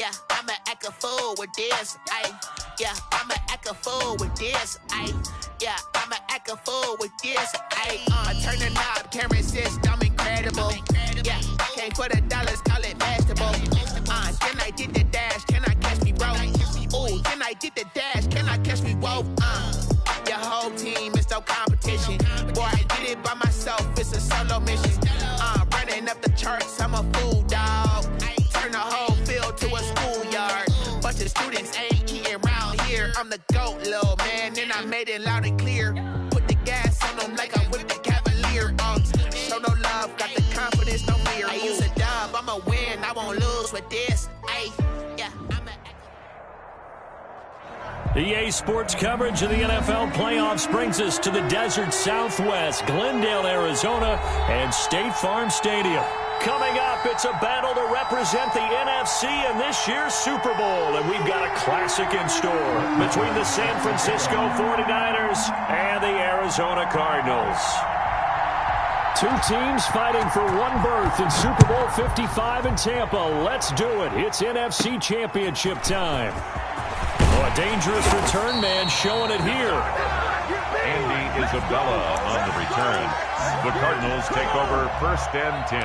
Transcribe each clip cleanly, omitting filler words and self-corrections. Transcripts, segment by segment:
Yeah, I'ma act a fool with this. Yeah, I'ma act a fool with this. Yeah, I'ma act a fool with this. I turn the knob, camera system incredible. Yeah, can't put a dollars, call it vegetable. Then I did the dash, can I catch me, bro? Ooh, then I did the dash, can I catch me, whoa? Your whole team is no competition. Boy, I did it by myself, it's a solo mission. Running up the charts, I'm a fool, dog. Turn the whole field to a schoolyard. Bunch of students ain't eating round here. I'm the GOAT, little man, and I made it loud and clear. Put the gas on them like I'm with the Cavalier. Show no love, got the confidence, no fear. I use a dub, I'ma win, I won't lose with this. Yeah, EA Sports coverage of the NFL playoffs brings us to the desert Southwest, Glendale, Arizona, and State Farm Stadium. Coming up, it's a battle to represent the NFC in this year's Super Bowl, and we've got a classic in store between the San Francisco 49ers and the Arizona Cardinals. Two teams fighting for one berth in Super Bowl 55 in Tampa. Let's do it. It's NFC Championship time. Oh, a dangerous return man showing it here. Andy Isabella on the return. The Cardinals take over 1st and 10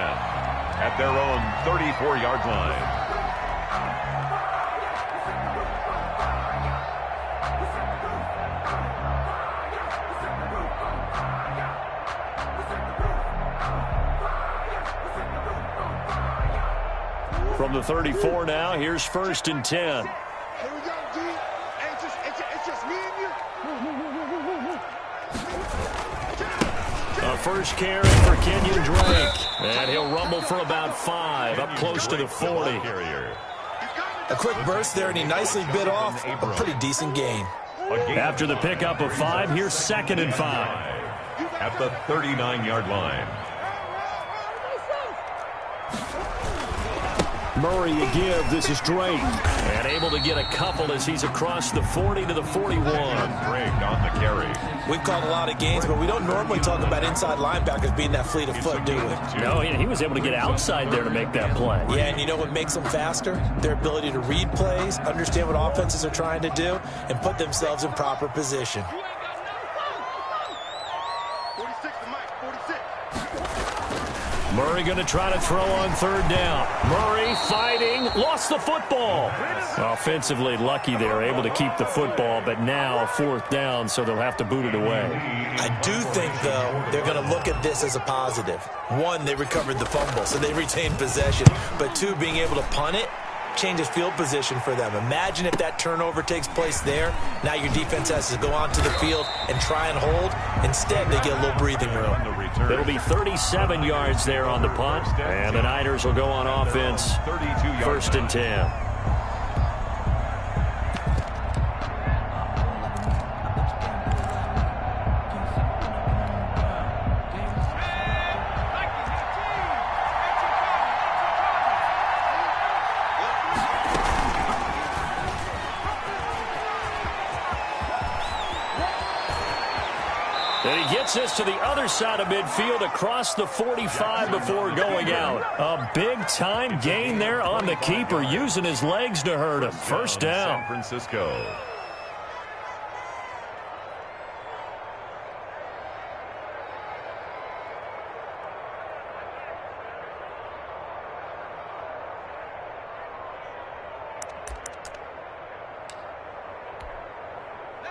at their own 34-yard line. From the 34 now, here's 1st and 10. A first carry for Kenyon Drake. And he'll rumble for about 5, up close to the 40. A quick burst there, and he nicely bit off a pretty decent gain. After the pickup of 5, here's 2nd and 5. At the 39-yard line. Murray to give. This is Drake. And able to get a couple as he's across the 40 to the 41. Drake on the carry. We've caught a lot of gains, but we don't normally talk about inside linebackers being that fleet of foot, do we? No, he was able to get outside there to make that play. Yeah, and you know what makes them faster? Their ability to read plays, understand what offenses are trying to do, and put themselves in proper position. Murray going to try to throw on 3rd down. Murray fighting, lost the football. Offensively lucky there, able to keep the football, but now 4th down, so they'll have to boot it away. I do think, though, they're going to look at this as a positive. 1, they recovered the fumble, so they retained possession. But 2, being able to punt it changes field position for them. Imagine if that turnover takes place there. Now your defense has to go onto the field and try and hold. Instead, they get a little breathing room. It'll be 37 yards there on the punt, and the Niners will go on offense 1st and 10. And he gets us to the other side of midfield across the 45 before going out. A big-time gain there on the keeper, using his legs to hurt him. 1st down. San Francisco.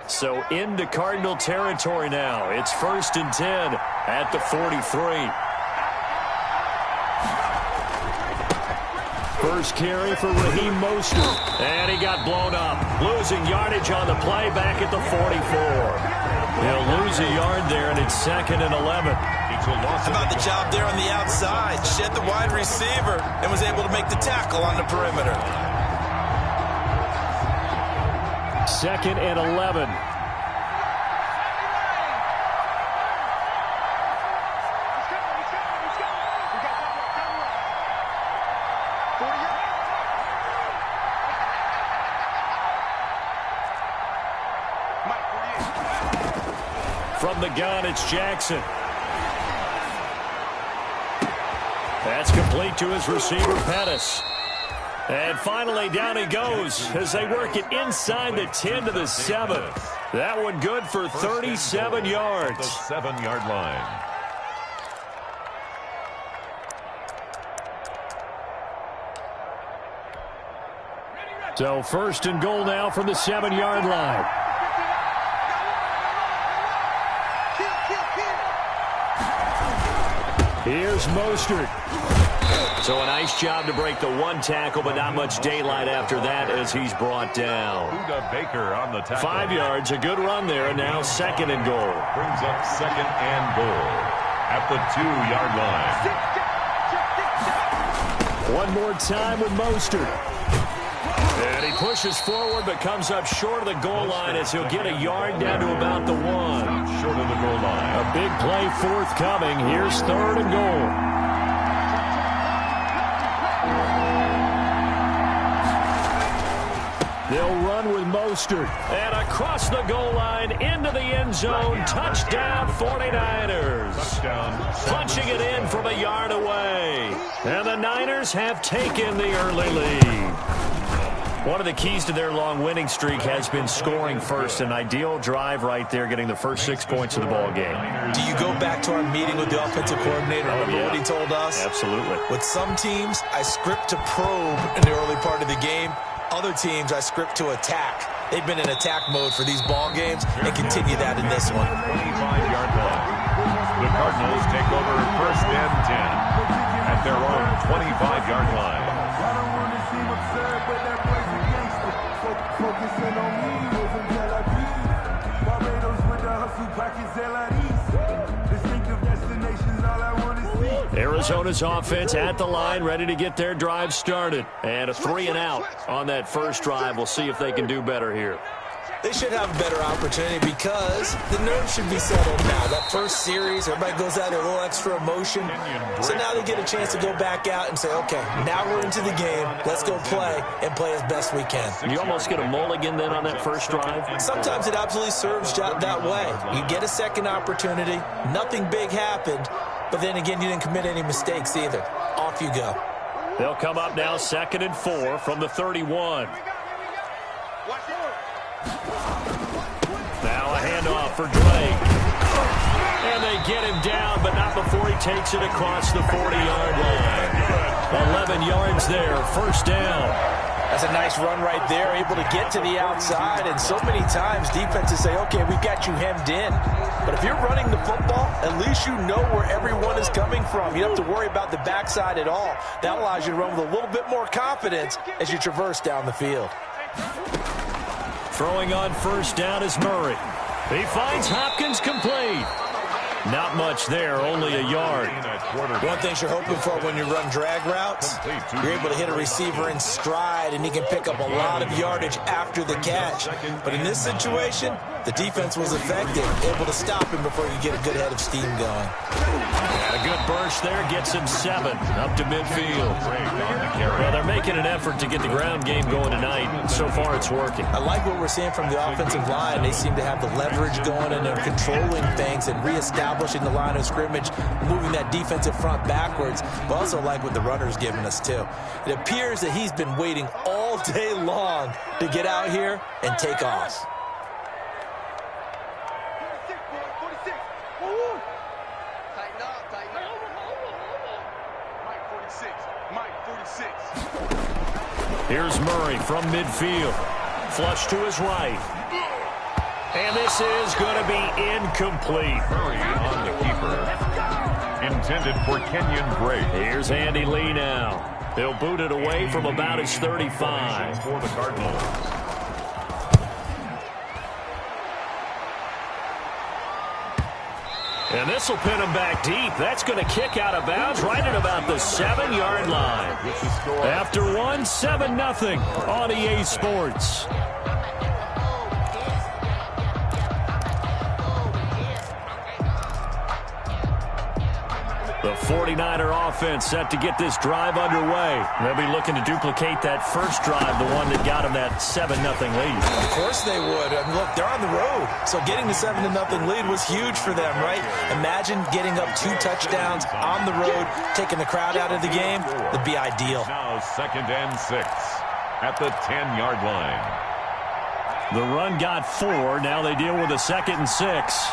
So into Cardinal territory now. It's 1st and 10 at the 43. First carry for Raheem Mostert. And he got blown up. Losing yardage on the play back at the 44. He'll lose a yard there, and it's 2nd and 11. How about the job there on the outside? Shed the wide receiver and was able to make the tackle on the perimeter. 2nd and 11. From the gun, it's Jackson. That's complete to his receiver, Pettis. And finally, down he goes as they work it inside the 10 to the 7. That one good for 37 yards. The 7-yard line. So first and goal now from the 7-yard line. Here's Mostert. So a nice job to break the one tackle, but not much daylight after that as he's brought down. Baker on the tackle. 5 yards, a good run there, and now second and goal. Brings up second and goal at the 2-yard line. One more time with Mostert. And he pushes forward but comes up short of the goal line as he'll get a yard down to about the 1. Short of the goal line. A big play forthcoming. Here's third and goal. They'll run with Mostert. And across the goal line into the end zone. Touchdown 49ers. Touchdown. Punching it in from a yard away. And the Niners have taken the early lead. One of the keys to their long winning streak has been scoring first. An ideal drive right there, getting the first 6 points of the ball game. Do you go back to our meeting with the offensive coordinator? Remember what he told us? Absolutely. With some teams, I script to probe in the early part of the game. Other teams, I script to attack. They've been in attack mode for these ball games and continue that in this one. 25-yard line. The Cardinals take over first and 10 at their own 25-yard line. Arizona's offense at the line, ready to get their drive started. And a 3-and-out on that first drive. We'll see if they can do better here. They should have a better opportunity because the nerves should be settled now. That first series, everybody goes out there, a little extra emotion. So now they get a chance to go back out and say, okay, now we're into the game. Let's go play and play as best we can. You almost get a mulligan then on that first drive? Sometimes it absolutely serves that way. You get a second opportunity. Nothing big happened. But then again, you didn't commit any mistakes either. Off you go. They'll come up now 2nd and 4 from the 31. Now a handoff for Drake. And they get him down, but not before he takes it across the 40-yard line. 11 yards there, first down. That's a nice run right there, able to get to the outside. And so many times defenses say, okay, we've got you hemmed in. But if you're running the football, at least you know where everyone is coming from. You don't have to worry about the backside at all. That allows you to run with a little bit more confidence as you traverse down the field. Throwing on first down is Murray. He finds Hopkins complete. Not much there, only a yard. One thing you're hoping for when you run drag routes, you're able to hit a receiver in stride, and he can pick up a lot of yardage after the catch. But in this situation, the defense was effective, able to stop him before you get a good head of steam going. And a good burst there gets him 7 up to midfield. Well, they're making an effort to get the ground game going tonight. So far, it's working. I like what we're seeing from the offensive line. They seem to have the leverage going, and they're controlling things and reestablishing the line of scrimmage, moving that defensive front backwards. But also like what the runner's giving us, too. It appears that he's been waiting all day long to get out here and take off. Here's Murray from midfield. Flush to his right. And this is going to be incomplete. Murray on the keeper. Intended for Kenyon Drake. Here's Andy Lee now. He'll boot it away from about his 35. For the Cardinals. And this will pin him back deep. That's going to kick out of bounds right at about the 7-yard line. After 1, 7-0 on EA Sports. The 49er offense set to get this drive underway. They'll be looking to duplicate that first drive, the one that got them that 7-0 lead. Of course they would. And look, they're on the road. So getting the 7-0 lead was huge for them, right? Imagine getting up 2 touchdowns on the road, taking the crowd out of the game. That'd be ideal. Now 2nd and 6 at the 10-yard line. The run got 4. Now they deal with a 2nd and 6.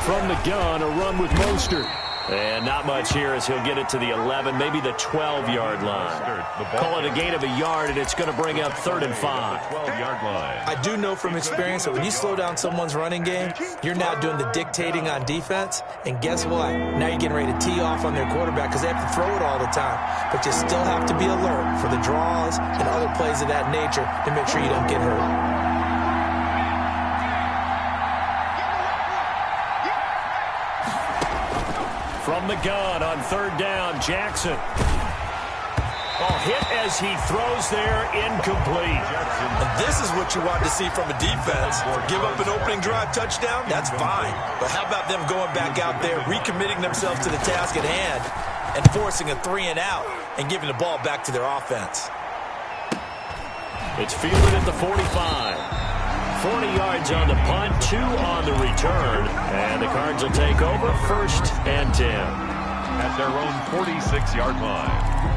From the gun, a run with Mostert. And not much here as he'll get it to the 11, maybe the 12-yard line. Call it a gain of a yard, and it's going to bring up 3rd and 5. 12-yard line. I do know from experience that when you slow down someone's running game, you're now doing the dictating on defense. And guess what? Now you're getting ready to tee off on their quarterback because they have to throw it all the time. But you still have to be alert for the draws and other plays of that nature to make sure you don't get hurt. From the gun on 3rd down, Jackson. Oh, hit as he throws there, incomplete. And this is what you want to see from a defense. Give up an opening drive touchdown, that's fine. But how about them going back out there, recommitting themselves to the task at hand, and forcing a 3-and-out and giving the ball back to their offense. It's fielded at the 45. 40 yards on the punt, 2 on the return. And the Cards will take over 1st and 10. At their own 46-yard line.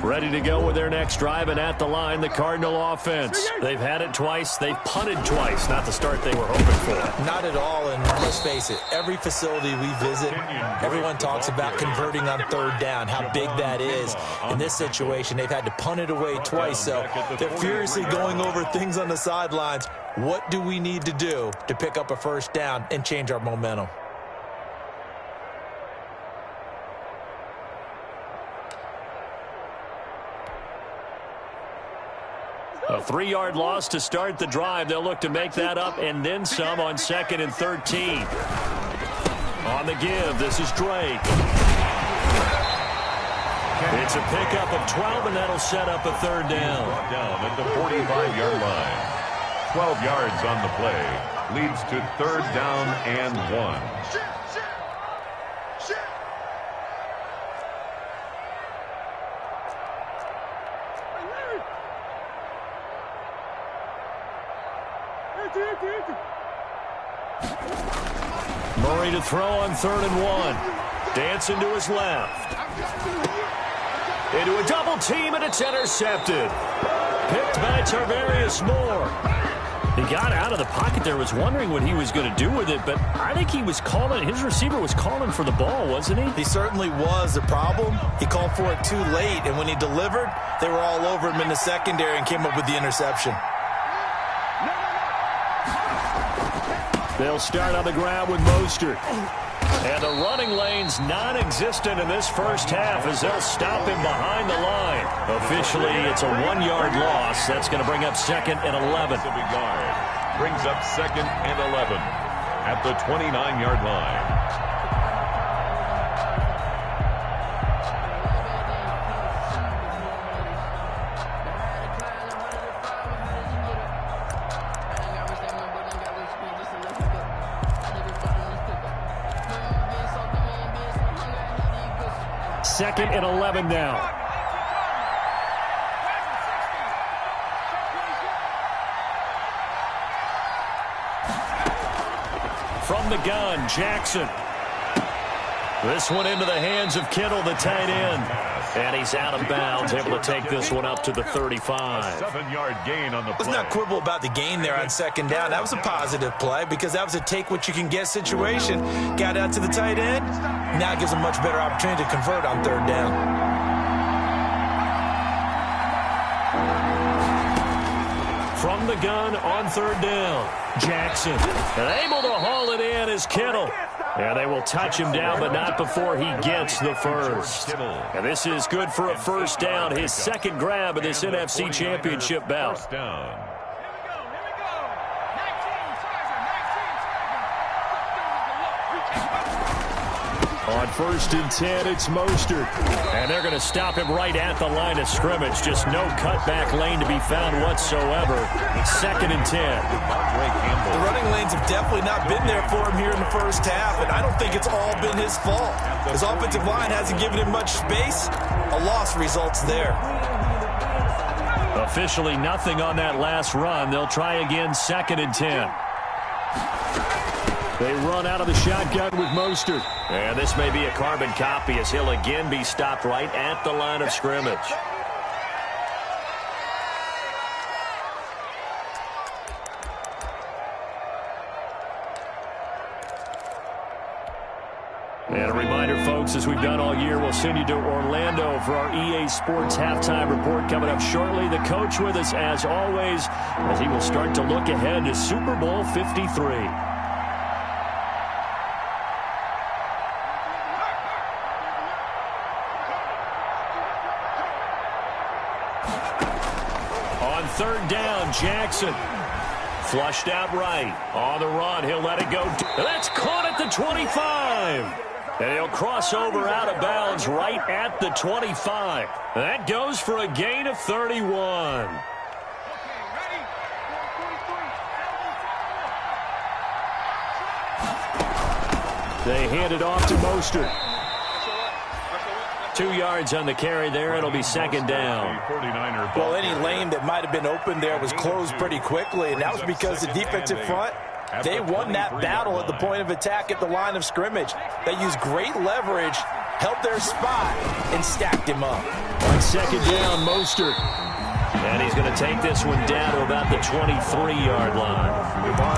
Ready to go with their next drive, and at the line, the Cardinal offense. They've had it twice. They've punted twice. Not the start they were hoping for. Not at all, and let's face it, every facility we visit, everyone talks about converting on 3rd down, how big that is. In this situation, they've had to punt it away twice, so they're furiously going over things on the sidelines. What do we need to do to pick up a 1st down and change our momentum? A 3-yard loss to start the drive. They'll look to make that up and then some on 2nd and 13. On the give, this is Drake. It's a pickup of 12, and that'll set up a 3rd down. Down at the 45-yard line. 12 yards on the play. Leads to 3rd down and 1. Murray to throw on 3rd and 1. Dancing to his left. Into a double team, and it's intercepted. Picked by Tarvarius Moore. He got out of the pocket there, was wondering what he was going to do with it, but I think he was calling, his receiver was calling for the ball, wasn't he? He certainly was. The problem, he called for it too late, and when he delivered, they were all over him in the secondary and came up with the interception. They'll start on the ground with Mostert. And the running lane's non-existent in this first half as they'll stop him behind the line. Officially, it's a 1-yard loss. That's going to bring up 2nd and 11. Brings up 2nd and 11 at the 29-yard line. Second and 11 now. From the gun, Jackson. This one into the hands of Kittle, the tight end. And he's out of bounds, able to take this one up to the 35. 7-yard gain on the play. Let's not quibble about the gain there on 2nd down. That was a positive play because that was a take-what-you-can-get situation. Got out to the tight end. Now it gives them much better opportunity to convert on 3rd down. From the gun on 3rd down, Jackson. And able to haul it in is Kittle. And they will touch him down, but not before he gets the first. And this is good for a 1st down, his 2nd grab of this NFC Championship bout. First down. On 1st and 10, it's Mostert. And they're going to stop him right at the line of scrimmage. Just no cutback lane to be found whatsoever. 2nd and 10. The running lanes have definitely not been there for him here in the first half, and I don't think it's all been his fault. His offensive line hasn't given him much space. A loss results there. Officially nothing on that last run. They'll try again, 2nd and 10. They run out of the shotgun with Mostert. And this may be a carbon copy as he'll again be stopped right at the line of scrimmage. And a reminder, folks, as we've done all year, we'll send you to Orlando for our EA Sports halftime report coming up shortly. The coach with us, as always, as he will start to look ahead to Super Bowl 53. On 3rd down, Jackson. Flushed out right. On the run, he'll let it go. That's caught at the 25. And he'll cross over out of bounds right at the 25. That goes for a gain of 31. They hand it off to Mostert. 2 yards on the carry there. It'll be 2nd down. Well, any lane that might have been open there was closed pretty quickly, and that was because the defensive front, they won that battle at the point of attack at the line of scrimmage. They used great leverage, held their spot, and stacked him up. On 2nd down, Mostert. And he's going to take this one down to about the 23-yard line.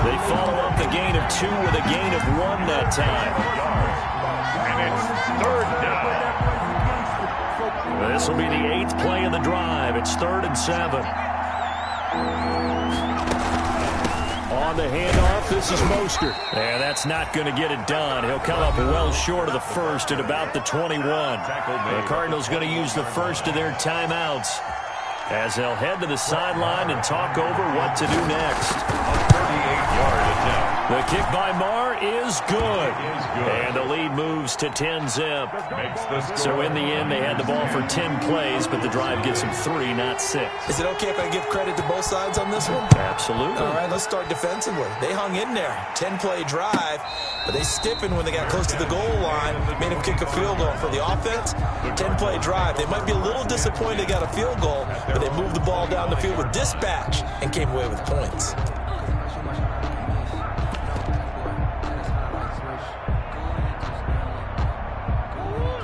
They follow up the gain of 2 with a gain of 1 that time. And it's 3rd down. This will be the 8th play of the drive. It's 3rd and 7. On the handoff, this is Mostert. And that's not going to get it done. He'll come up well short of the first at about the 21. The Cardinals going to use the first of their timeouts as they'll head to the sideline and talk over what to do next. A 38-yard attempt. The kick by Marr is good. And the lead moves to 10-zip. So in the end, they had the ball for 10 plays, but the drive gets them 3, not 6. Is it okay if I give credit to both sides on this one? Absolutely. All right, let's start defensively. They hung in there. 10-play drive, but they stiffened when they got close to the goal line, made them kick a field goal. For the offense, 10-play drive. They might be a little disappointed they got a field goal, but they moved the ball down the field with dispatch and came away with points.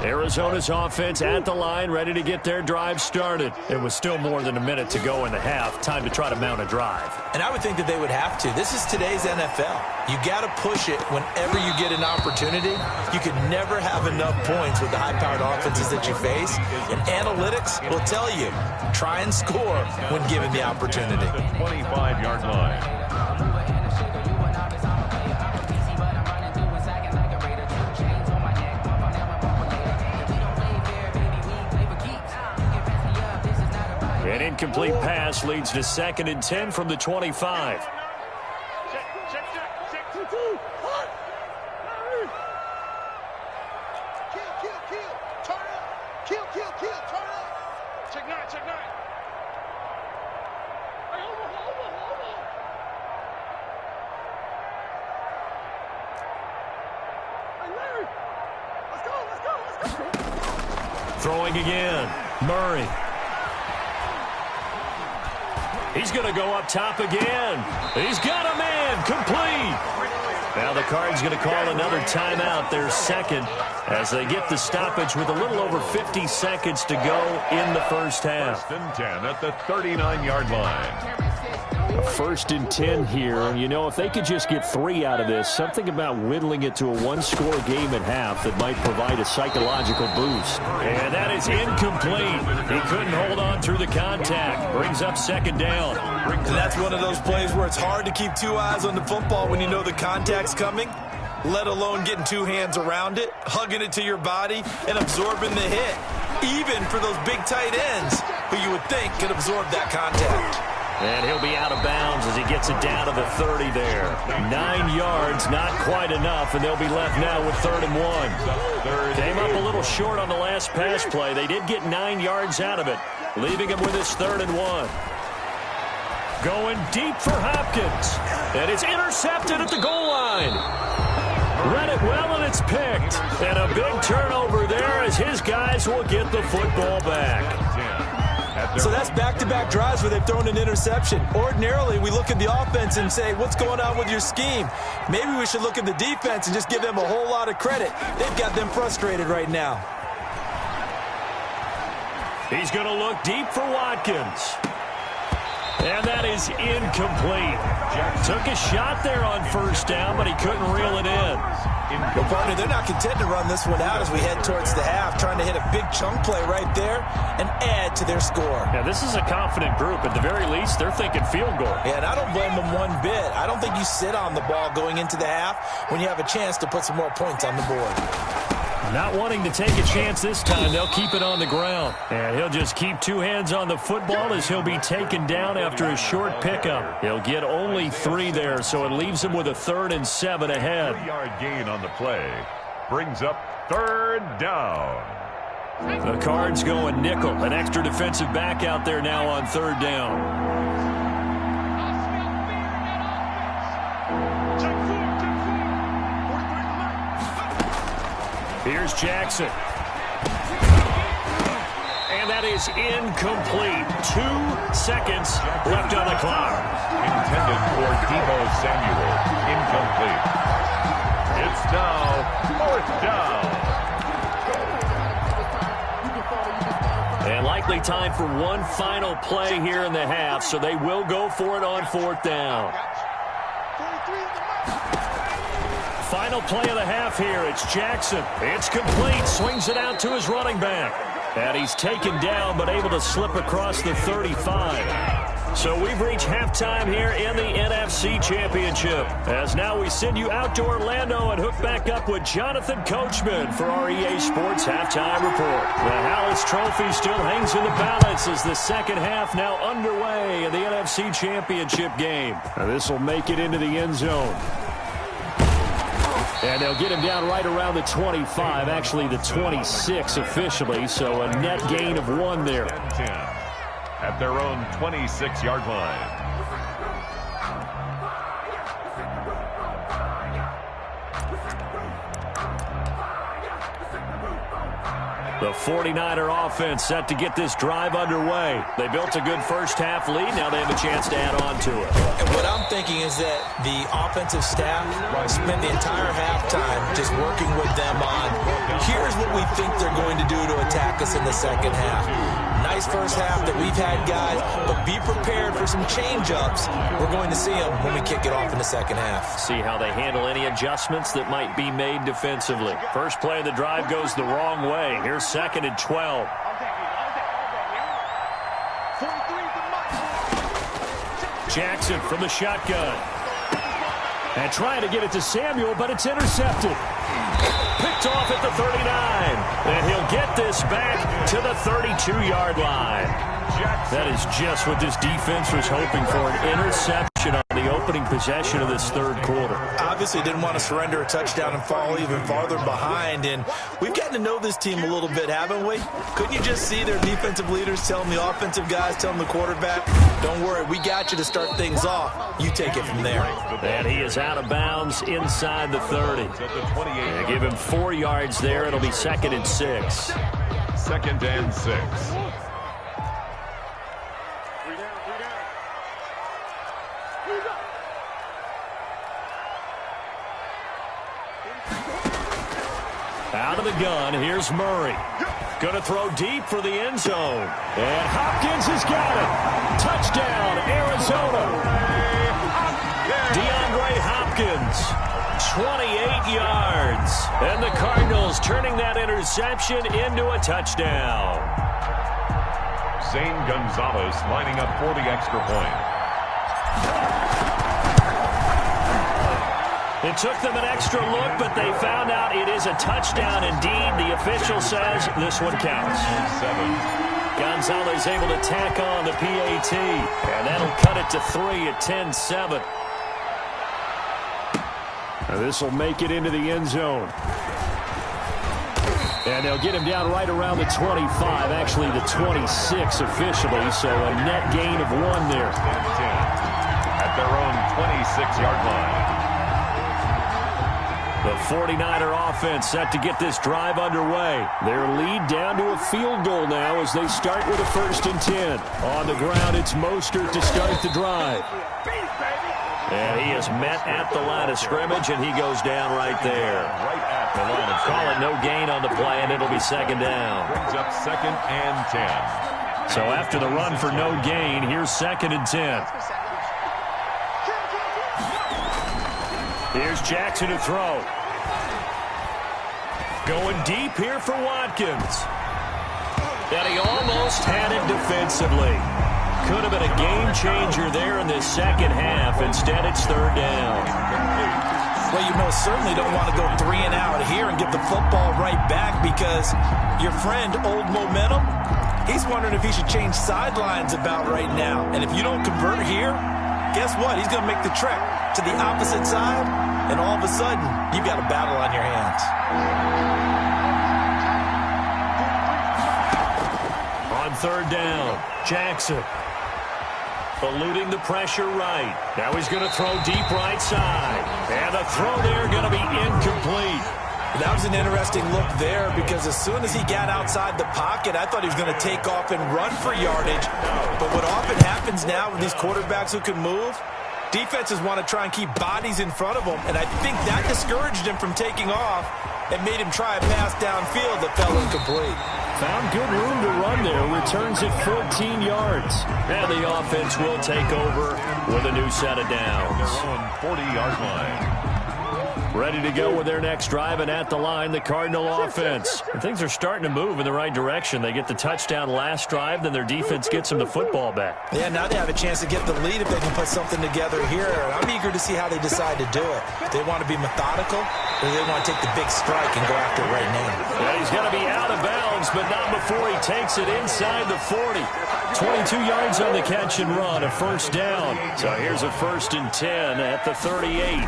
Arizona's offense at the line, ready to get their drive started. It was still more than a minute to go in the half. Time to try to mount a drive. And I would think that they would have to. This is today's NFL. You got to push it whenever you get an opportunity. You can never have enough points with the high-powered offenses that you face. And analytics will tell you, try and score when given the opportunity. The 25-yard line. An incomplete pass leads to 2nd and 10 from the 25. Throwing again, Murray. He's going to go up top again. He's got a man, complete. Now the Cards going to call another timeout, their second, as they get the stoppage with a little over 50 seconds to go in the first half. 1st and 10 at the 39-yard line. 1st and 10 here. You know, if they could just get 3 out of this, something about whittling it to a 1-score game at half that might provide a psychological boost. And that is incomplete. He couldn't hold on through the contact. Brings up 2nd down. And that's one of those plays where it's hard to keep 2 eyes on the football when you know the contact's coming, let alone getting 2 hands around it, hugging it to your body, and absorbing the hit, even for those big tight ends who you would think could absorb that contact. And he'll be out of bounds as he gets it down to the 30 there. 9 yards, not quite enough, and they'll be left now with 3rd and 1. Came up a little short on the last pass play. They did get 9 yards out of it, leaving him with his 3rd and 1. Going deep for Hopkins. And it's intercepted at the goal line. Read it well, and it's picked. And a big turnover there as his guys will get the football back. So that's back-to-back drives where they've thrown an interception. Ordinarily, we look at the offense and say, what's going on with your scheme? Maybe we should look at the defense and just give them a whole lot of credit. They've got them frustrated right now. He's going to look deep for Watkins. And that is incomplete. Took a shot there on 1st down, but he couldn't reel it in. Well, partner, they're not content to run this one out as we head towards the half, trying to hit a big chunk play right there and add to their score. Yeah, this is a confident group. At the very least, they're thinking field goal. Yeah, and I don't blame them one bit. I don't think you sit on the ball going into the half when you have a chance to put some more points on the board. Not wanting to take a chance this time, they'll keep it on the ground. And he'll just keep 2 hands on the football as he'll be taken down after a short pickup. He'll get only 3 there, so it leaves him with a 3rd and 7 ahead. 3-yard gain on the play brings up 3rd down. The Cards going nickel. An extra defensive back out there now on 3rd down. Here's Jackson. And that is incomplete. 2 seconds left on the clock. Intended for Deebo Samuel. Incomplete. It's now 4th down. And likely time for one final play here in the half, so they will go for it on 4th down. Final play of the half here. It's Jackson. It's complete. Swings it out to his running back. And he's taken down but able to slip across the 35. So we've reached halftime here in the NFC Championship. As now we send you out to Orlando and hook back up with Jonathan Coachman for our EA Sports Halftime Report. The Hallis Trophy still hangs in the balance as the second half now underway in the NFC Championship game. Now this will make it into the end zone. And they'll get him down right around the 25, actually the 26 officially, so a net gain of 1 there. 10 at their own 26-yard line. The 49er offense set to get this drive underway. They built a good first half lead. Now they have a chance to add on to it. And what I'm thinking is that the offensive staff spent the entire halftime just working with them on, here's what we think they're going to do to attack us in the second half. Nice first half that we've had, guys, but be prepared for some change-ups. We're going to see them when we kick it off in the second half. See how they handle any adjustments that might be made defensively. First play of the drive goes the wrong way. Here's 2nd and 12. Jackson from the shotgun. And trying to get it to Samuel, but it's intercepted. Picked off at the 39. And he'll get this back to the 32-yard line. That is just what this defense was hoping for, an interception on the opening possession of this 3rd quarter. Obviously didn't want to surrender a touchdown and fall even farther behind, and we've gotten to know this team a little bit, haven't we? Couldn't you just see their defensive leaders telling the offensive guys, telling the quarterback, don't worry, we got you to start things off. You take it from there. And he is out of bounds inside the 30. They give him 4 yards there. It'll be 2nd and 6. 2nd and 6. Out of the gun, here's Murray. Going to throw deep for the end zone. And Hopkins has got it. Touchdown, Arizona. DeAndre Hopkins, 28 yards. And the Cardinals turning that interception into a touchdown. Zane Gonzalez lining up for the extra point. It took them an extra look, but they found out it is a touchdown indeed. The official says this one counts. 7. Gonzalez able to tack on the PAT, and that'll cut it to 3 at 10-7. This will make it into the end zone. And they'll get him down right around the 25, actually the 26 officially, so a net gain of 1 there. At their own 26-yard line. The 49er offense set to get this drive underway. Their lead down to a field goal now as they start with a 1st and 10. On the ground, it's Mostert to start the drive. And he is met at the line of scrimmage, and he goes down right there. Right at the line of Call it no gain on the play, and it'll be 2nd down. Brings up 2nd and 10. So after the run for no gain, here's 2nd and 10. Here's Jackson to throw. Going deep here for Watkins. And he almost had it defensively. Could have been a game changer there in this second half. Instead, it's 3rd down. Well, you most certainly don't want to go 3 and out here and give the football right back because your friend, Old Momentum, he's wondering if he should change sidelines about right now. And if you don't convert here, guess what? He's going to make the trek to the opposite side, and all of a sudden, you've got a battle on your hands. On 3rd down, Jackson. Eluding the pressure right. Now he's going to throw deep right side. And the throw there going to be incomplete. That was an interesting look there because as soon as he got outside the pocket, I thought he was going to take off and run for yardage. But what often happens now with these quarterbacks who can move, defenses want to try and keep bodies in front of them. And I think that discouraged him from taking off and made him try a pass downfield that fell incomplete. Found good room to run there. Returns at 14 yards. And the offense will take over with a new set of downs. 40-yard line. Ready to go with their next drive, and at the line, the Cardinal offense. And things are starting to move in the right direction. They get the touchdown last drive, then their defense gets them the football back. Yeah, now they have a chance to get the lead if they can put something together here. And I'm eager to see how they decide to do it. They want to be methodical, or they want to take the big strike and go after it right now. Yeah, he's going to be out of bounds, but not before he takes it inside the 40. 22 yards on the catch and run, a 1st down. So here's a 1st and 10 at the 38.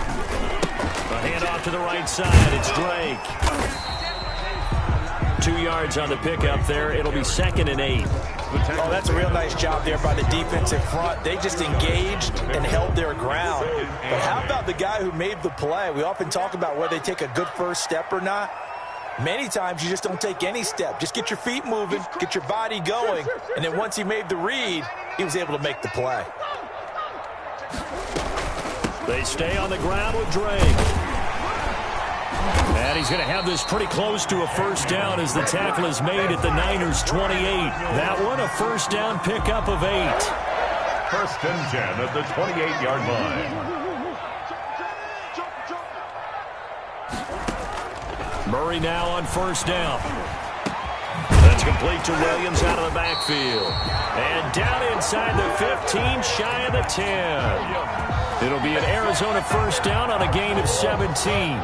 A handoff to the right side. It's Drake. 2 yards on the pickup there. It'll be 2nd and 8. Oh, that's a real nice job there by the defensive front. They just engaged and held their ground. But how about the guy who made the play? We often talk about whether they take a good first step or not. Many times you just don't take any step. Just get your feet moving, get your body going, and then once he made the read, he was able to make the play. They stay on the ground with Drake. And he's going to have this pretty close to a 1st down as the tackle is made at the Niners' 28. That one, a 1st down pickup of 8. 1st and 10 at the 28-yard line. Murray now on 1st down. That's complete to Williams out of the backfield. And down inside the 15, shy of the 10. It'll be an Arizona 1st down on a gain of 17.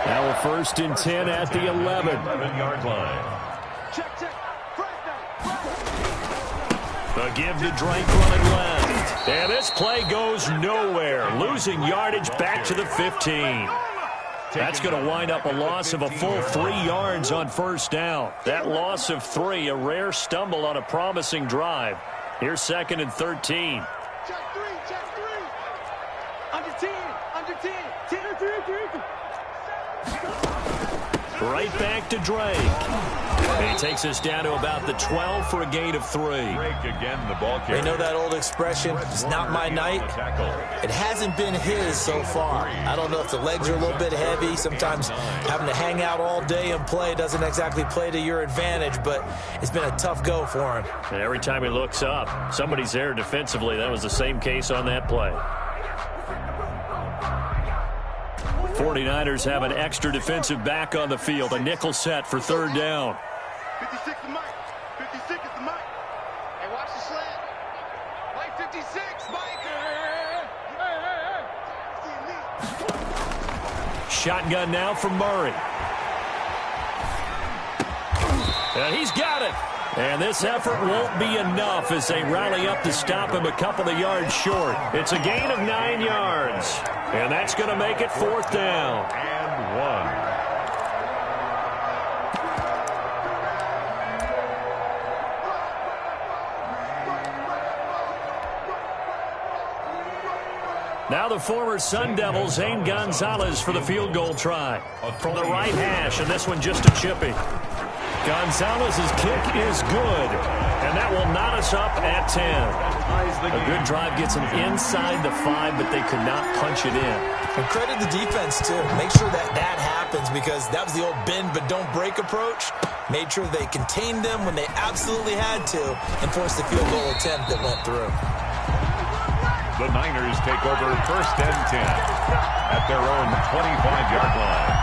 Now a 1st and 10 at the 11-yard line. The give to Drake running left. And this play goes nowhere. Losing yardage back to the 15. That's going to wind up a loss of a full 3 yards on 1st down. That loss of 3, a rare stumble on a promising drive. Here's 2nd and 13. Check 3. Under 10. 10. Right back to Drake. And he takes us down to about the 12 for a gain of 3. Drake again, the ball carrier. They know that old expression, it's not my night. It hasn't been his so far. I don't know if the legs are a little bit heavy. Sometimes having to hang out all day and play doesn't exactly play to your advantage, but it's been a tough go for him. And every time he looks up, somebody's there defensively. That was the same case on that play. 49ers have an extra defensive back on the field. A nickel set for 3rd down. 56 is Mike. 56 is the Mike. Hey, watch the slant. Mike 56, Mike. Shotgun now from Murray. And he's got it. And this effort won't be enough as they rally up to stop him a couple of yards short. It's a gain of 9 yards. And that's going to make it 4th down. And 1. Now the former Sun Devil, Zane Gonzalez, for the field goal try. From the right hash, and this one just a chippy. Gonzalez's kick is good, and that will knot us up at 10. A good drive gets them inside the 5, but they could not punch it in. And credit the defense, too. Make sure that happens, because that was the old bend but don't break approach. Made sure they contained them when they absolutely had to and forced the field goal attempt that went through. The Niners take over 1st and 10 at their own 25-yard line.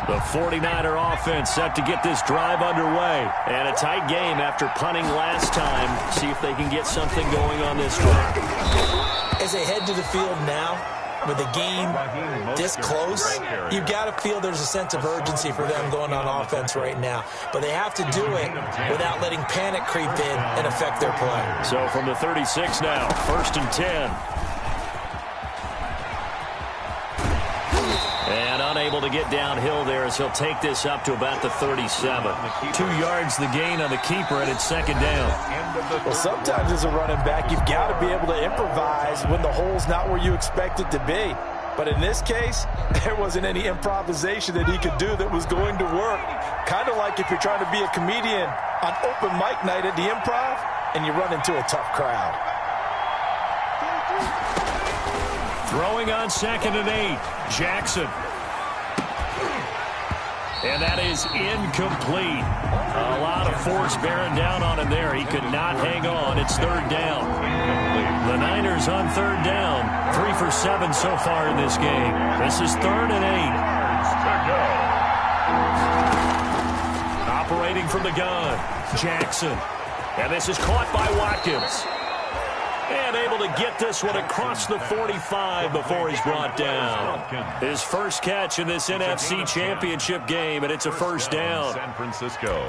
The 49er offense set to get this drive underway. And a tight game after punting last time. See if they can get something going on this drive. As they head to the field now, with the game this close, you've got to feel there's a sense of urgency for them going on offense right now. But they have to do it without letting panic creep in and affect their play. So from the 36 now, 1st and 10. And unable to get downhill there as he'll take this up to about the 37. 2 yards the gain on the keeper, and it's 2nd down. Well, sometimes as a running back, you've got to be able to improvise when the hole's not where you expect it to be. But in this case, there wasn't any improvisation that he could do that was going to work. Kind of like if you're trying to be a comedian on open mic night at the Improv and you run into a tough crowd. Throwing on 2nd and 8, Jackson. And that is incomplete. A lot of force bearing down on him there. He could not hang on. It's 3rd down. The Niners on 3rd down. 3 for 7 so far in this game. This is 3rd and 8. Operating from the gun, Jackson. And this is caught by Watkins. And able to get this one across the 45 before he's brought down. His first catch in this NFC Championship game, and it's a 1st down. San Francisco.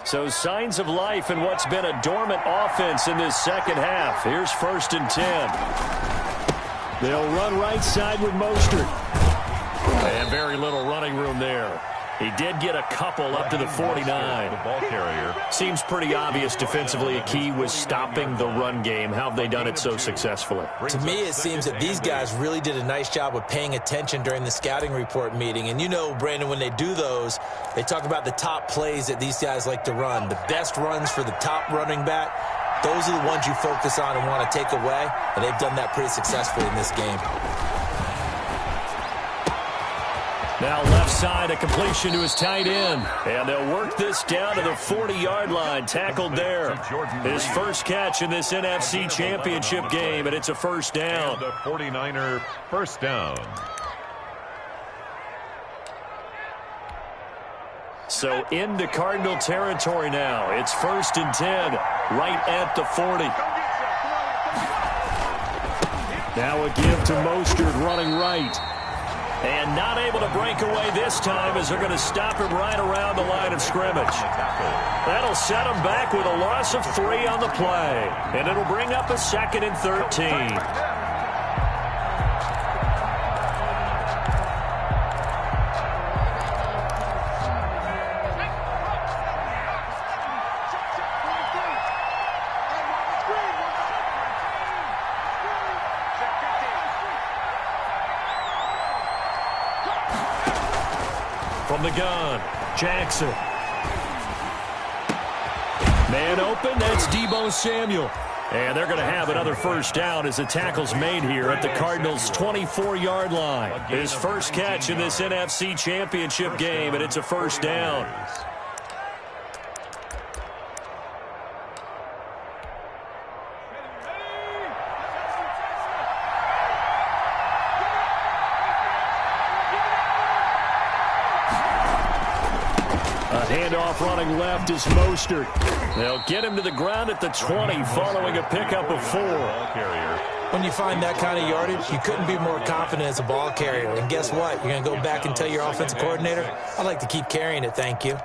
So signs of life in what's been a dormant offense in this 2nd half. Here's 1st and 10. They'll run right side with Mostert. And very little running room there. He did get a couple up to the 49. The ball carrier. Seems pretty obvious defensively a key was stopping the run game. How have they done it so successfully? To me, it seems that these guys really did a nice job of paying attention during the scouting report meeting. And you know, Brandon, when they do those, they talk about the top plays that these guys like to run. The best runs for the top running back, those are the ones you focus on and want to take away. And they've done that pretty successfully in this game. Now left side, a completion to his tight end. And they'll work this down to the 40-yard line. Tackled there. His first catch in this NFC Championship game, and it's a 1st down. And the 49er 1st down. So into Cardinal territory now. It's 1st and 10, right at the 40. Now a give to Mostert running right. And not able to break away this time as they're going to stop him right around the line of scrimmage. That'll set him back with a loss of 3 on the play. And it'll bring up a 2nd and 13. From the gun, Jackson. Man open, that's Deebo Samuel. And they're going to have another 1st down as the tackle's made here at the Cardinals' 24-yard line. His first catch in this NFC Championship game, and it's a 1st down. Handoff running left is Mostert. They'll get him to the ground at the 20 following a pickup of 4. Ball carrier When you find that kind of yardage, you couldn't be more confident as a ball carrier. And guess what? You're going to go back and tell your offensive coordinator, I'd like to keep carrying it, thank you.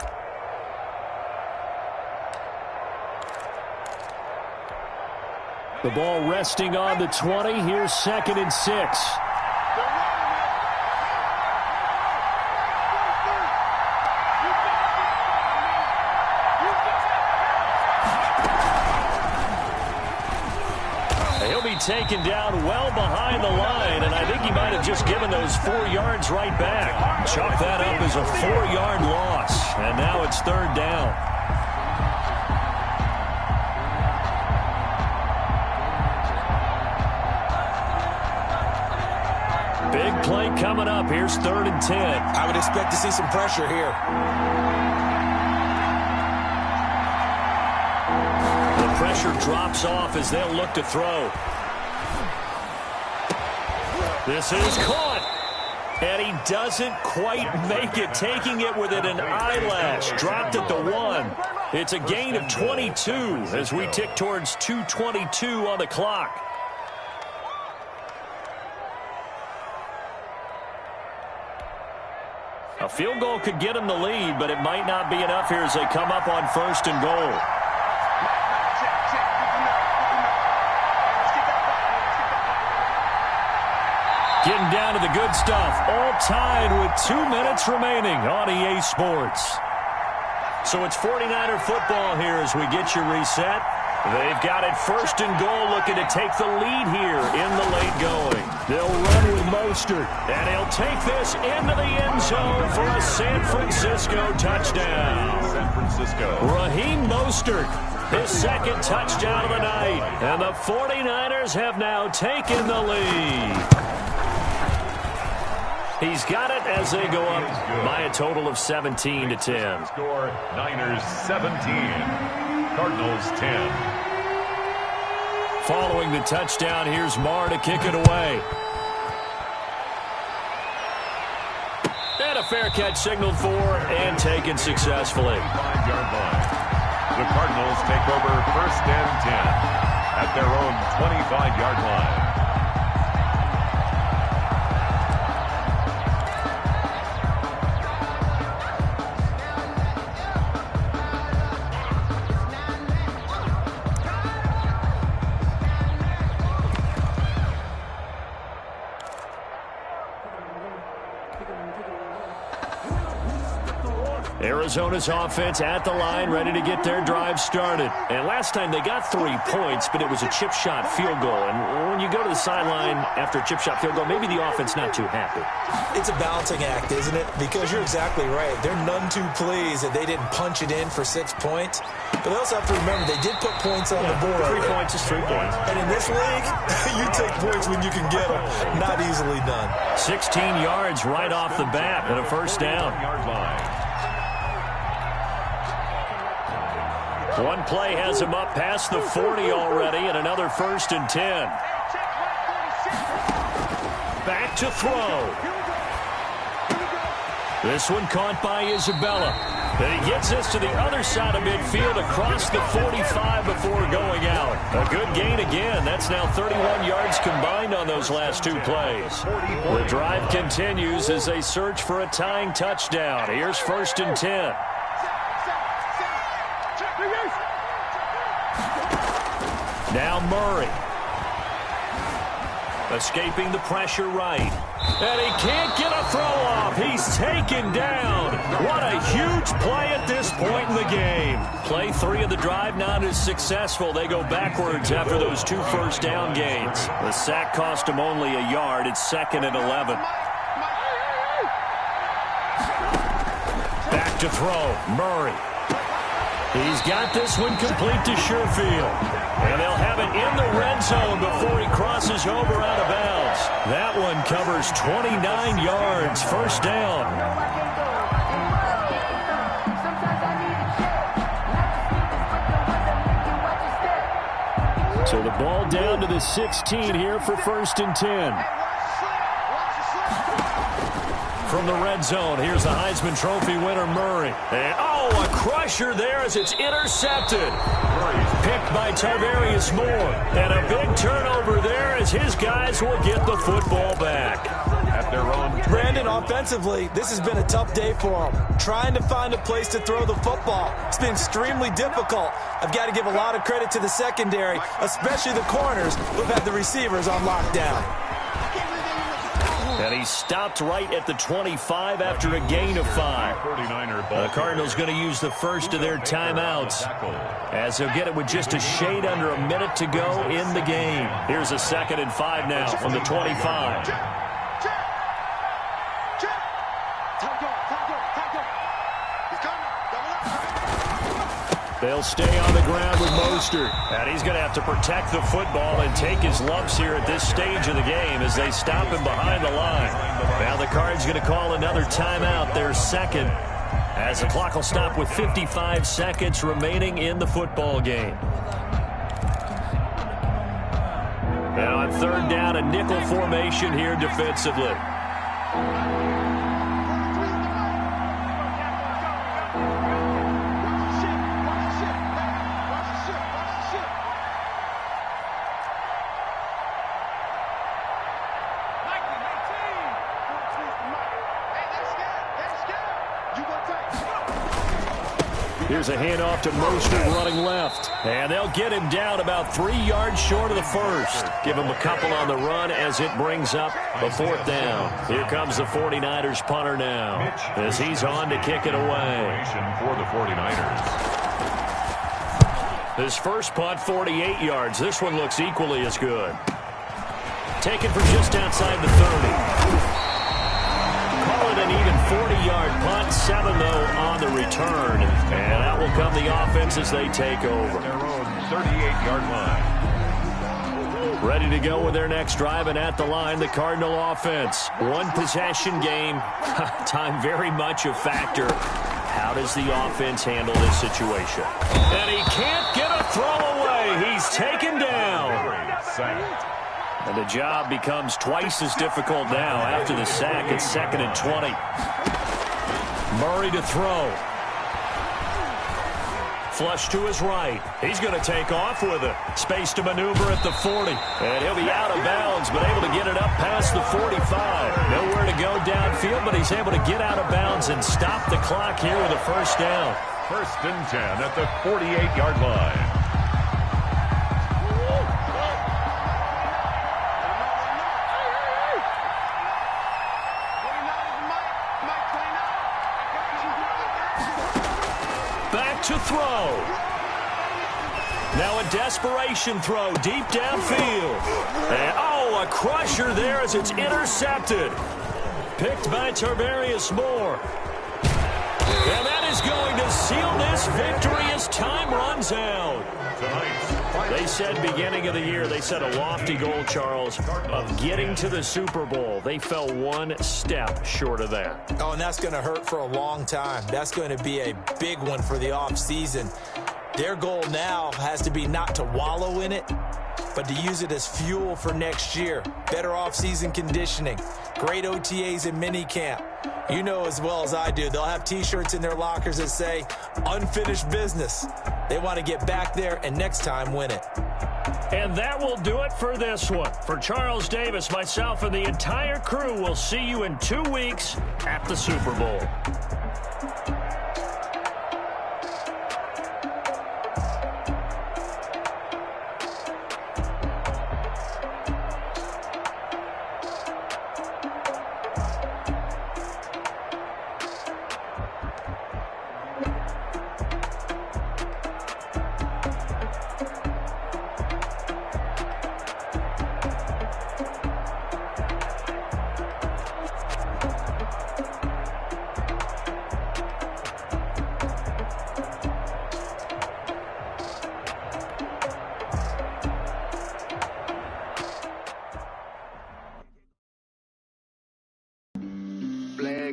The ball resting on the 20. Here's 2nd and 6. He'll be taken down well behind the line, and I think he might have just given those 4 yards right back. Chalk that up as a 4-yard loss, and now it's 3rd down. Big play coming up. Here's 3rd and 10. I would expect to see some pressure here. The pressure drops off as they'll look to throw. This is caught. And he doesn't quite make it, taking it within an eyelash. Dropped at the 1. It's a gain of 22 as we tick towards 2:22 on the clock. A field goal could get him the lead, but it might not be enough here as they come up on 1st and goal. Getting down to the good stuff. All tied with 2 minutes remaining on EA Sports. So it's 49er football here as we get you reset. They've got it 1st and goal, looking to take the lead here in the late going. They'll run with Mostert, and he'll take this into the end zone for a San Francisco touchdown. San Francisco. Raheem Mostert, his 2nd touchdown of the night, and the 49ers have now taken the lead. He's got it as they go up by a total of 17-10. Score Niners 17, Cardinals 10. Following the touchdown, here's Marr to kick it away. And a fair catch signaled for and taken successfully. 5-yard line. The Cardinals take over 1st and 10 at their own 25-yard line. Arizona's offense at the line, ready to get their drive started. And last time they got 3 points, but it was a chip shot field goal. And when you go to the sideline after a chip shot field goal, maybe the offense not too happy. It's a balancing act, isn't it? Because you're exactly right. They're none too pleased that they didn't punch it in for 6 points. But they also have to remember they did put points on the board. 3 points is 3 points. And in this league, you take points when you can get them. Not easily done. 16 yards right off the bat and a 1st down. Yard line. One play has him up past the 40 already, and another 1st and 10. Back to throw. This one caught by Isabella. And he gets us to the other side of midfield across the 45 before going out. A good gain again. That's now 31 yards combined on those last 2 plays. The drive continues as they search for a tying touchdown. Here's 1st and 10. Now Murray. Escaping the pressure right. And he can't get a throw off. He's taken down. What a huge play at this point in the game. Play 3 of the drive not as successful. They go backwards after those 2 first down gains. The sack cost him only a yard. It's 2nd and 11. Back to throw. Murray. He's got this one complete to Sherfield. And they'll have it in the red zone before he crosses over out of bounds. That one covers 29 yards. 1st down. So the ball down to the 16 here for 1st and 10. from the red zone. Here's the Heisman Trophy winner, Murray. And, a crusher there as it's intercepted. Picked by Tarvarius Moore. And a big turnover there as his guys will get the football back. At their own. Brandon, offensively, this has been a tough day for him. Trying to find a place to throw the football. It's been extremely difficult. I've got to give a lot of credit to the secondary, especially the corners who've had the receivers on lockdown. And he stopped right at the 25 after a gain of 5. The Cardinals going to use the first of their timeouts as they'll get it with just a shade under a minute to go in the game. Here's a 2nd and 5 now from the 25. They'll stay on the ground with Mostert. And he's going to have to protect the football and take his lumps here at this stage of the game as they stop him behind the line. Now the Cards going to call another timeout, their 2nd, as the clock will stop with 55 seconds remaining in the football game. Now on 3rd down, a nickel formation here defensively. Here's a handoff to Mostert running left. And they'll get him down about 3 yards short of the first. Give him a couple on the run as it brings up a 4th down. Here comes the 49ers punter now as he's on to kick it away. For the 49ers. This first punt, 48 yards. This one looks equally as good. Taken from just outside the 30. Call it an even 40-yard punt. 7, though, on the return. And out will come the offense as they take over. Their own 38-yard line. Ready to go with their next drive, and at the line, the Cardinal offense. 1 possession game. Time very much a factor. How does the offense handle this situation? And he can't get a throw away. He's taken down. And the job becomes twice as difficult now after the sack. It's 2nd and 20. Murray to throw. Flush to his right. He's going to take off with it. Space to maneuver at the 40. And he'll be out of bounds, but able to get it up past the 45. Nowhere to go downfield, but he's able to get out of bounds and stop the clock here with a 1st down. 1st and 10 at the 48-yard line. To throw. Now a desperation throw deep downfield. And, a crusher there as it's intercepted. Picked by Tarvarius Moore. And that is going to seal this victory as time runs out. They said beginning of the year, they set a lofty goal, Charles, of getting to the Super Bowl. They fell 1 step short of that. Oh, and that's going to hurt for a long time. That's going to be a big one for the offseason. Their goal now has to be not to wallow in it, but to use it as fuel for next year. Better offseason conditioning, great OTAs and minicamp. You know as well as I do, they'll have T-shirts in their lockers that say, unfinished business. They want to get back there and next time win it. And that will do it for this one. For Charles Davis, myself, and the entire crew, we'll see you in 2 weeks at the Super Bowl.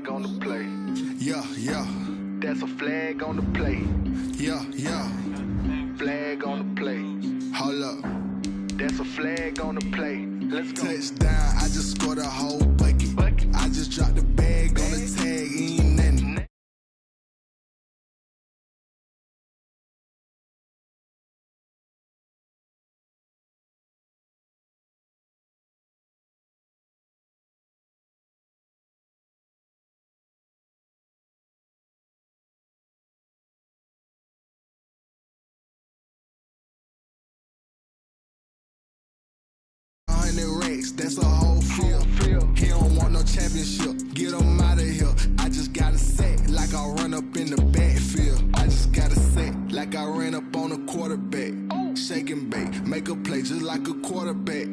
On the play. Yeah, yeah. That's a flag on the play. Yeah, yeah. Flag on the play. Hold up. That's a flag on the play. Let's go. Touchdown, I just scored a whole bucket. I just dropped the bag on the race, that's a whole field. He don't want no championship, get him out of here. I just gotta say, like I run up in the backfield. I just gotta say, like I ran up on a quarterback. Shake and bake, make a play just like a quarterback.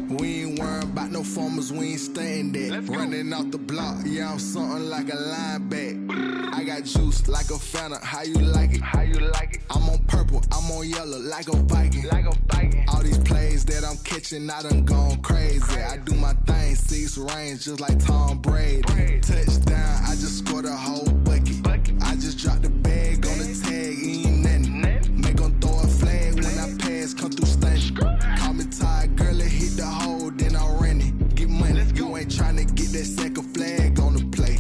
We ain't worrying about no formers, we ain't staying there. Running out the block, yeah, I'm something like a linebacker. I got juice like a Fanta, how you like it? How you like it? I'm on purple, I'm on yellow, like a Viking. Like a Viking. All these plays that I'm catching, I done gone crazy. I do my thing, 6 range, just like Tom Brady. Touchdown, I just scored a whole bucket. I just dropped the bag on the tag, ain't nothing. Make 'em throw a flag when I pass, come through stunning. Call me tired, girl, it hit the hole, then I ran it. Get money, you ain't tryna get that second flag on the play.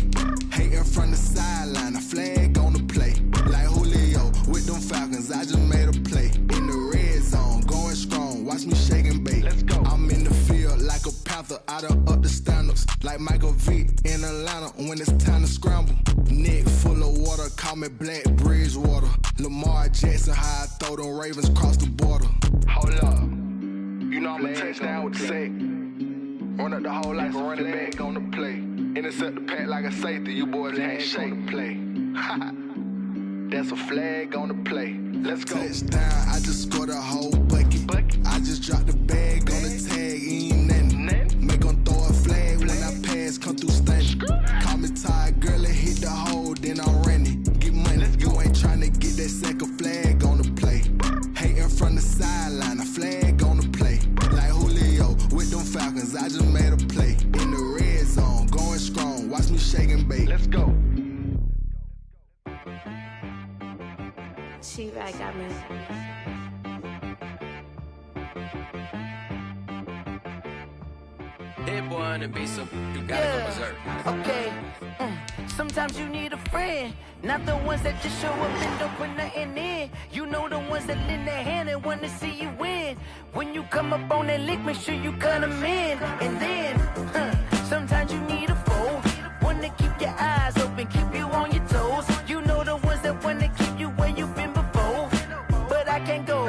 Hating from the sideline, a flag on the play. Like Julio with them Falcons, I just made a play. In the red zone, going strong, watch me shake and bake. I'm in the field like a Panther, I done up the standards. Like Michael Vick in Atlanta when it's time to scramble. Neck full of water, call me Black Bridgewater. Lamar Jackson, how I throw them Ravens cross the border. Hold up, you know I'm a touchdown with the sack. Run up the hole like a running back on the play. Intercept the pack like a safety, you boys ain't shake the play. That's a flag on the play. Let's go. Touchdown, I just scored a whole bucket. I just dropped the bag on the tag, ain't nothing. Make 'em throw a flag when I pass, come through stunning. Call me tired, girl, it hit the hole, then I ran it. Get money, you ain't tryna get that second flag on the play. Hating from the sideline, a flag on the play. Like Julio with them Falcons, I just made a play. In the red zone, going strong, watch me shake and bake. Let's go. She-Rag got me. Hit boy on the beat, so you gotta go berserk. Okay. Sometimes you need a friend, not the ones that just show up and don't put nothing in. You know the ones that lend their hand and want to see you win. When you come up on that lick, make sure you cut them in. And then, sometimes you need a foe, one to keep your eyes open, keep you on your toes. You know the ones that want to keep you where you've been before. But I can't go,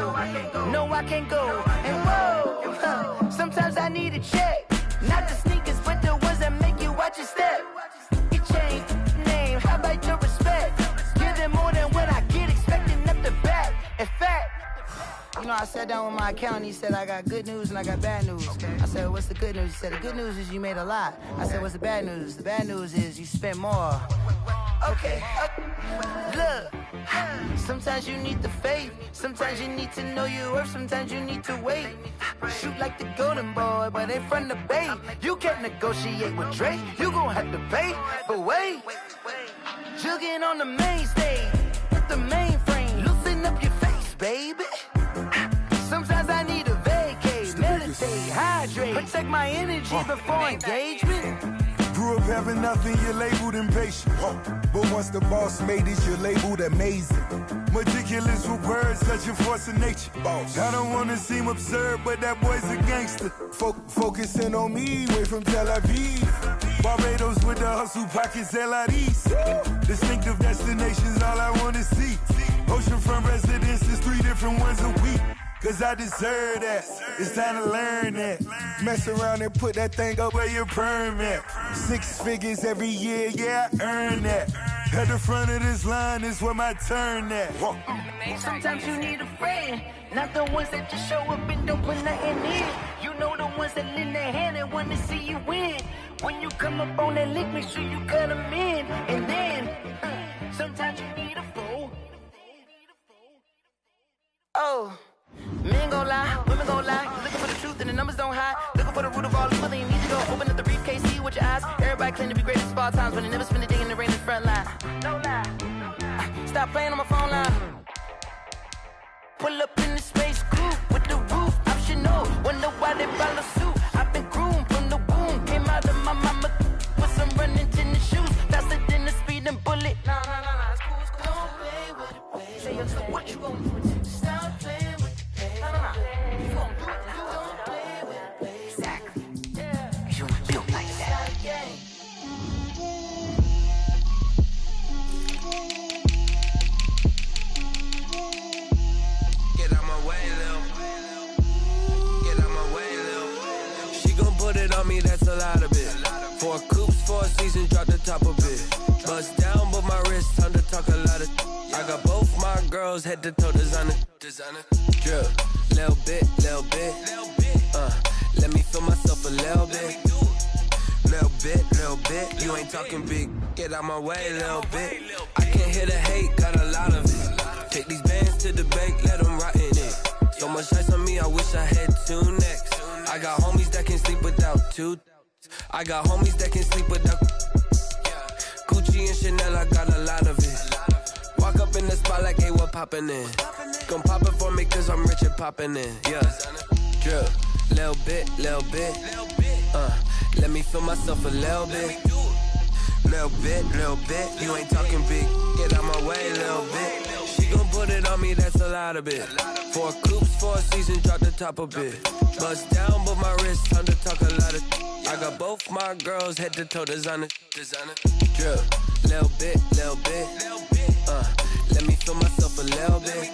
no I can't go. And whoa, sometimes I need a check. Not the sneakers, but the ones that make you watch your step. Your chain, name, how about your respect? Give them more than what I get, expecting up the back. In fact, you know, I sat down with my accountant, he said, I got good news and I got bad news. I said, what's the good news? He said, the good news is you made a lot. I said, what's the bad news? The bad news is you spent more. Okay, look, sometimes you need the faith, sometimes you need to know your worth, sometimes you need to wait. Shoot like the golden boy, but ain't from the bay. You can't negotiate with Drake, you gon' have to pay. But wait, jugging on the main stage, with the mainframe, loosen up your face, baby. Sometimes I need a vacate, meditate, hydrate, protect my energy before engagement. Grew up having nothing, you're labeled impatient. But once the boss made it, you're labeled amazing. Meticulous with words, such a force of nature. I don't wanna seem absurd, but that boy's a gangster. Focusing on me, way from Tel Aviv. Barbados with the hustle pockets, LIDs. Distinctive destinations, all I wanna see. Oceanfront residences, 3 different ones a week. Cause I deserve that, it's time to learn that. Mess around and put that thing up where your perm at. 6 figures every year, yeah, I earn that. At the front of this line is where my turn at. Sometimes you need a friend, not the ones that just show up and don't put nothing in. You know the ones that lend their hand and want to see you win. When you come up on that lick, make sure you cut them in. And then, sometimes you need a fool. Oh. Men gon' lie, women gon' lie. Looking for the truth and the numbers don't hide. Looking for the root of all evil, then you need to go open up the briefcase, see with your eyes. Everybody claim to be greatest of all times, but they never spend a day in the rain in the front line. No lie. Stop playing on my phone line. Pull up in the space coupe with the roof optional. Wonder why they follow suit. I've been groomed from the womb. Came out of my mama with some running tennis shoes. Faster than the speeding bullet. Nah, it's cool, it's cool. Don't play with it, baby. Say, yo, so what you gon' do? Stop playing. You gon' do it, you don't play with it, baby. Exactly. Yeah. You built like that. Get out my way, Lil. Get out my way, Lil. girls head to toe designer. Drip, little bit. Let me feel myself a little bit. Little bit. You ain't talking big. Get out my way, little bit. I can't hear the hate, got a lot of it. Take these bands to the bank, let them rot in it. So much ice on me, I wish I had two necks. I got homies that can sleep without two. I got homies that can sleep without Gucci and Chanel, I got a lot of it. Walk up in the spot like, hey, what poppin' in? Gon' pop it for me cause I'm rich and poppin' in. Yeah, drip, little bit. Let me feel myself a little bit. Little bit. You ain't talking big. Get out my way, little bit. She gon' put it on me, that's a lot of it. 4 coops, 4 seasons, drop the top a bit. Bust down, but my wrist, time to talk a lot of. I got both my girls head to toe designer. Drip, little bit. Let me feel myself a little bit.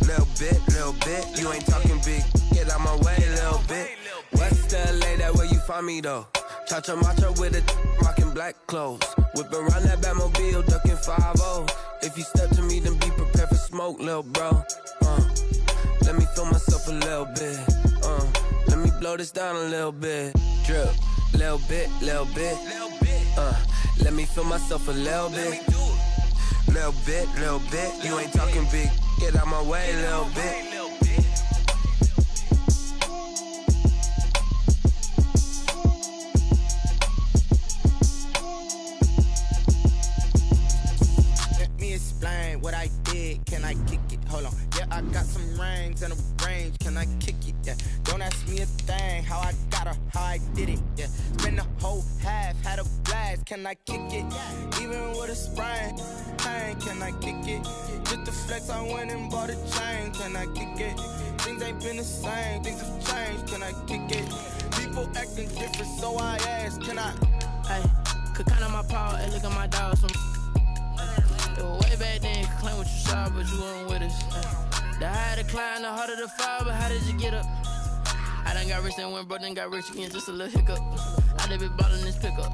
Little bit. You ain't talking big. Get out my way, little bit. West LA, that where you find me though. Cha-cha matcha with it, rockin' black clothes. Whip around that Batmobile, ducking 5-0. If you step to me, then be prepared for smoke, lil' bro. Let me feel myself a little bit. Let me blow this down a little bit. Drip, little bit. Let me feel myself a little bit. Little bit. You ain't talking big. Get out my way, little bit. Explain what I did, can I kick it? Hold on, yeah, I got some rings and a range, can I kick it? Yeah, don't ask me a thing, how I got her, how I did it. Yeah, spend the whole half, had a blast, can I kick it? Even with a sprain, pain, can I kick it? Just the flex, I went and bought a chain, can I kick it? Things ain't been the same, things have changed, can I kick it? People acting different, so I ask, can I? Hey, could count on my power and look at my dogs from. Way back then, you could claim what you saw, but you weren't with us. The higher the climb, the harder the fall, but how did you get up? I done got rich and went broke, then got rich again, just a little hiccup. I done been ballin' this pickup.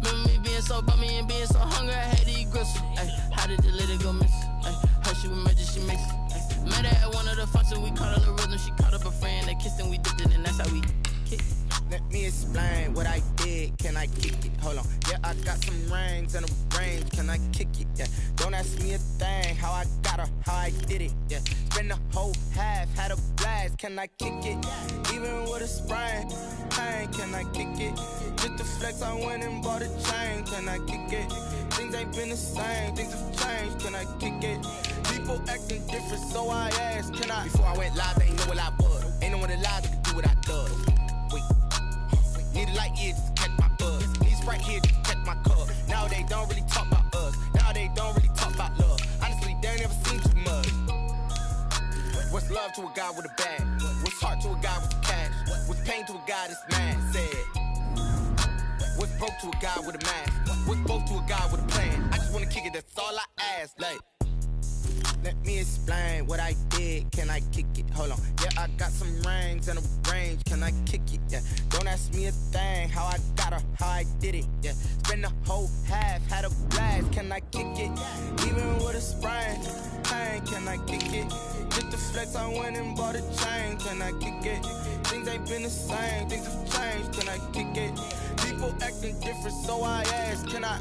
Remember me being so bummy and being so hungry, I had to eat gristle. How did the lady go miss? Her she was magic, she mixed. Met her at one of the functions, we caught her the rhythm. She caught up a friend, they kissed and we dipped it, and that's how we kicked. Let me explain what I did, can I kick it? Hold on, yeah, I got some rings and a range, can I kick it? Yeah, don't ask me a thing, how I got her, how I did it. Yeah, spend the whole half, had a blast, can I kick it? Even with a sprain, pain, can I kick it? Just the flex, I went and bought a chain, can I kick it? Things ain't been the same, things have changed, can I kick it? People acting different, so I asked, can I? Before I went live, they ain't know what I was. Ain't no one alive that could do what I does. Need a light here just to catch my buzz. Need Sprite here just to catch my cup. Now they don't really talk about us. Now they don't really talk about love. Honestly, they ain't never seen too much. What's love to a guy with a bag? What's heart to a guy with cash? What's pain to a guy that's mad? Said. What's broke to a guy with a mask? What's broke to a guy with a plan? I just wanna kick it, that's all I ask. Like, let me explain what I did, can I kick it? Hold on, yeah, I got some rings and a range, can I kick it? Yeah, don't ask me a thing, how I got her, how I did it. Yeah, spend the whole half, had a blast, can I kick it? Even with a sprain, pain, can I kick it? Just the flex, I went and bought a chain, can I kick it? Things ain't been the same, things have changed, can I kick it? People acting different, so I ask, can I?